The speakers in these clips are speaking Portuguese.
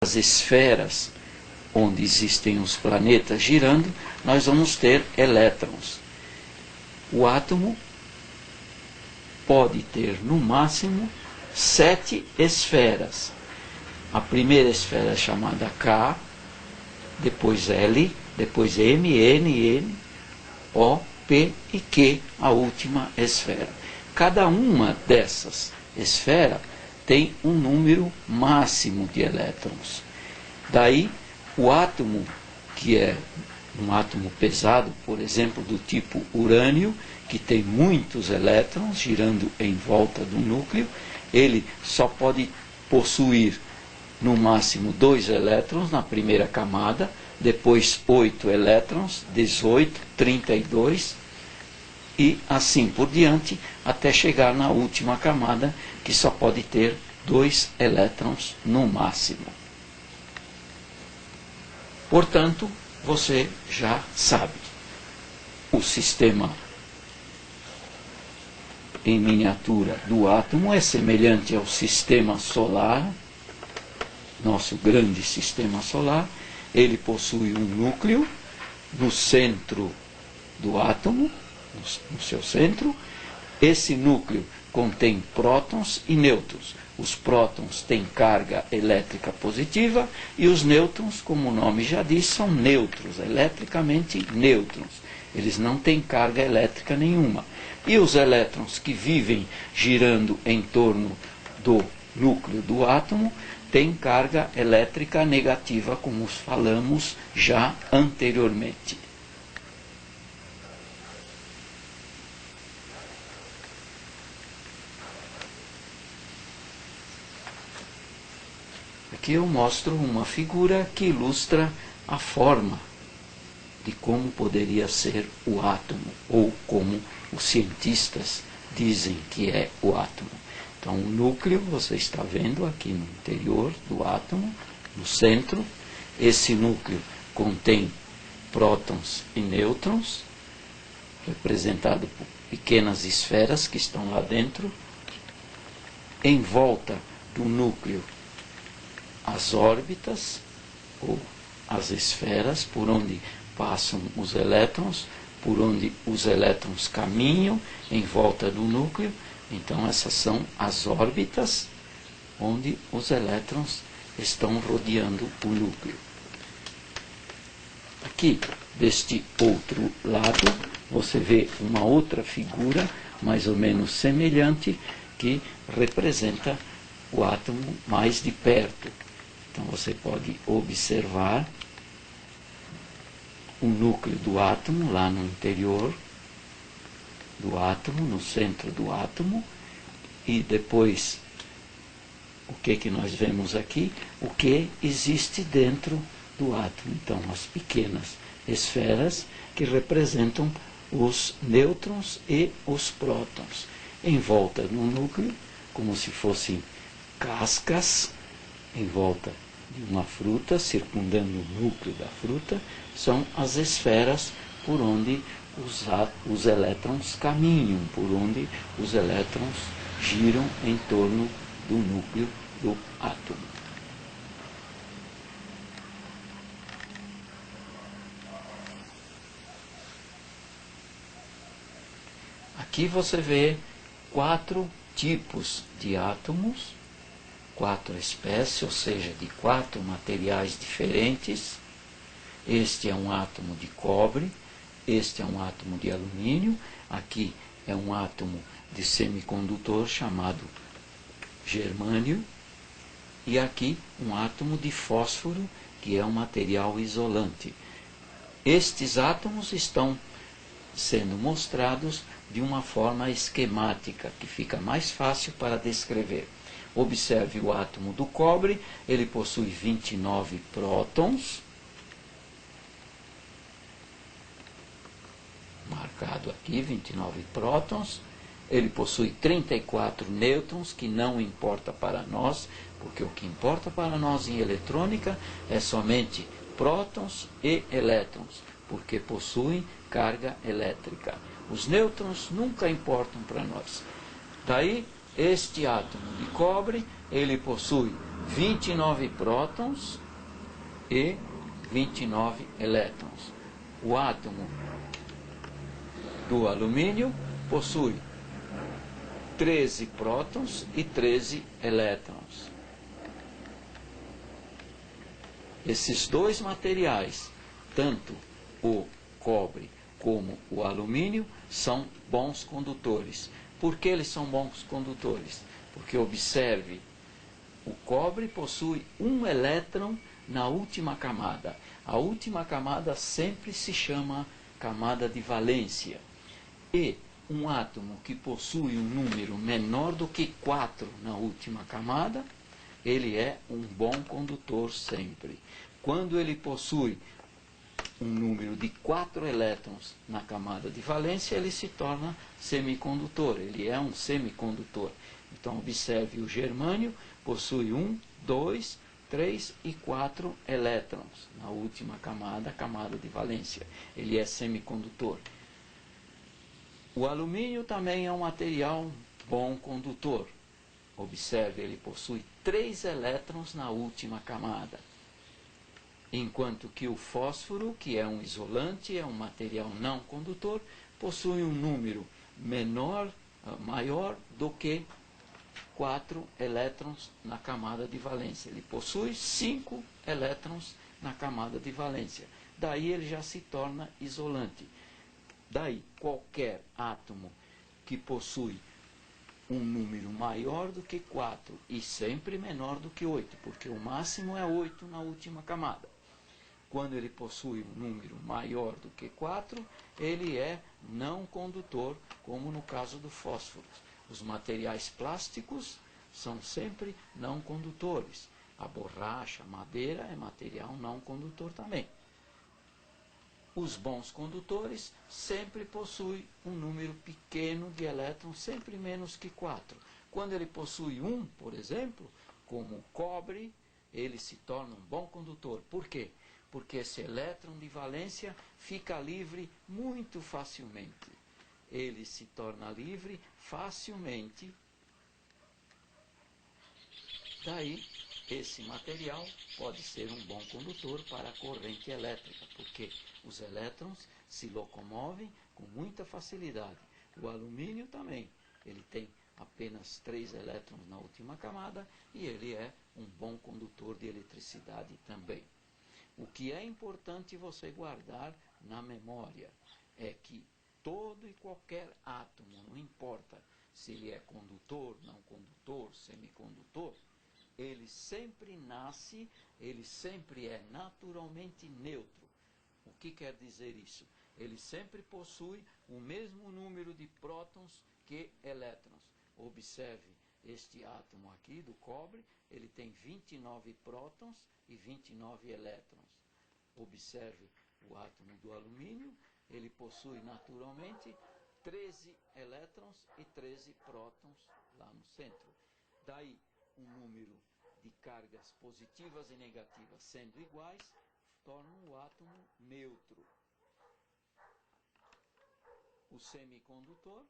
as esferas onde existem os planetas girando, nós vamos ter elétrons. O átomo pode ter, no máximo, 7 esferas. A primeira esfera é chamada K, depois L, depois M, N, N, O, P e Q, a última esfera. Cada uma dessas esferas tem um número máximo de elétrons. Daí, o átomo, que é um átomo pesado, por exemplo, do tipo urânio, que tem muitos elétrons girando em volta do núcleo, ele só pode possuir no máximo 2 elétrons na primeira camada, depois 8 elétrons, 18, 32 e assim por diante, até chegar na última camada, que só pode ter 2 elétrons no máximo. Portanto, você já sabe, o sistema em miniatura do átomo é semelhante ao sistema solar, nosso grande sistema solar. Ele possui um núcleo no centro do átomo, no seu centro. Esse núcleo contém prótons e nêutrons. Os prótons têm carga elétrica positiva e os nêutrons, como o nome já diz, são neutros, eletricamente nêutrons. Eles não têm carga elétrica nenhuma. E os elétrons que vivem girando em torno do núcleo do átomo têm carga elétrica negativa, como falamos já anteriormente. Aqui eu mostro uma figura que ilustra a forma de como poderia ser o átomo, ou como os cientistas dizem que é o átomo. Então, o núcleo, você está vendo aqui no interior do átomo, no centro. Esse núcleo contém prótons e nêutrons, representado por pequenas esferas que estão lá dentro. Em volta do núcleo, as órbitas, ou as esferas, por onde passam os elétrons, por onde os elétrons caminham em volta do núcleo. Então, essas são as órbitas onde os elétrons estão rodeando o núcleo. Aqui, deste outro lado, você vê uma outra figura, mais ou menos semelhante, que representa o átomo mais de perto. Então, você pode observar o núcleo do átomo lá no interior do átomo, no centro do átomo, e depois o que nós vemos aqui? O que existe dentro do átomo. Então, as pequenas esferas que representam os nêutrons e os prótons. Em volta do núcleo, como se fossem cascas, em volta de uma fruta, circundando o núcleo da fruta, são as esferas por onde os elétrons caminham, por onde os elétrons giram em torno do núcleo do átomo. Aqui você vê 4 tipos de átomos, 4 espécies, ou seja, de 4 materiais diferentes. Este é um átomo de cobre, este é um átomo de alumínio, aqui é um átomo de semicondutor chamado germânio, e aqui um átomo de fósforo, que é um material isolante. Estes átomos estão sendo mostrados de uma forma esquemática, que fica mais fácil para descrever. Observe o átomo do cobre, ele possui 29 prótons, marcado aqui, 29 prótons. Ele possui 34 nêutrons, que não importa para nós, porque o que importa para nós em eletrônica é somente prótons e elétrons, porque possuem carga elétrica. Os nêutrons nunca importam para nós. Daí, este átomo de cobre, ele possui 29 prótons e 29 elétrons. O átomo do alumínio possui 13 prótons e 13 elétrons. Esses dois materiais, tanto o cobre como o alumínio, são bons condutores. Por que eles são bons condutores? Porque, observe, o cobre possui um elétron na última camada. A última camada sempre se chama camada de valência. E um átomo que possui um número menor do que 4 na última camada, ele é um bom condutor sempre. Quando ele possui um número de 4 elétrons na camada de valência, ele se torna semicondutor, ele é um semicondutor. Então, observe, o germânio possui 1, 2, 3 e 4 elétrons na última camada, a camada de valência. Ele é semicondutor. O alumínio também é um material bom condutor. Observe, ele possui 3 elétrons na última camada. Enquanto que o fósforo, que é um isolante, é um material não condutor, possui um número maior do que 4 elétrons na camada de valência. Ele possui 5 elétrons na camada de valência. Daí ele já se torna isolante. Daí, qualquer átomo que possui um número maior do que 4 e sempre menor do que 8, porque o máximo é 8 na última camada. Quando ele possui um número maior do que 4, ele é não condutor, como no caso do fósforo. Os materiais plásticos são sempre não condutores. A borracha, a madeira é material não condutor também. Os bons condutores sempre possuem um número pequeno de elétrons, sempre menos que 4. Quando ele possui 1, por exemplo, como o cobre, ele se torna um bom condutor. Por quê? Porque esse elétron de valência fica livre muito facilmente. Ele se torna livre facilmente. Daí, esse material pode ser um bom condutor para a corrente elétrica, porque os elétrons se locomovem com muita facilidade. O alumínio também, ele tem apenas 3 elétrons na última camada e ele é um bom condutor de eletricidade também. O que é importante você guardar na memória é que todo e qualquer átomo, não importa se ele é condutor, não condutor, semicondutor, ele sempre nasce, ele sempre é naturalmente neutro. O que quer dizer isso? Ele sempre possui o mesmo número de prótons que elétrons. Observe este átomo aqui do cobre, ele tem 29 prótons e 29 elétrons. Observe o átomo do alumínio, ele possui naturalmente 13 elétrons e 13 prótons lá no centro. Daí, um número de cargas positivas e negativas sendo iguais, tornam o átomo neutro. O semicondutor,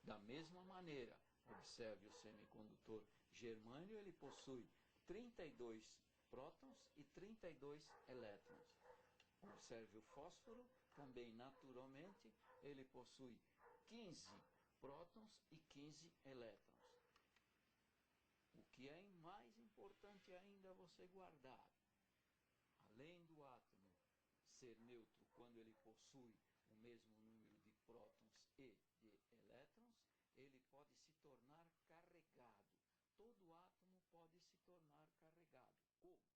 da mesma maneira, observe o semicondutor germânio, ele possui 32 prótons e 32 elétrons. Observe o fósforo, também naturalmente, ele possui 15 prótons e 15 elétrons. O que é mais importante ainda você guardar, além do átomo ser neutro quando ele possui o mesmo número de prótons e de elétrons, ele pode se tornar carregado. Todo átomo pode se tornar carregado. Como?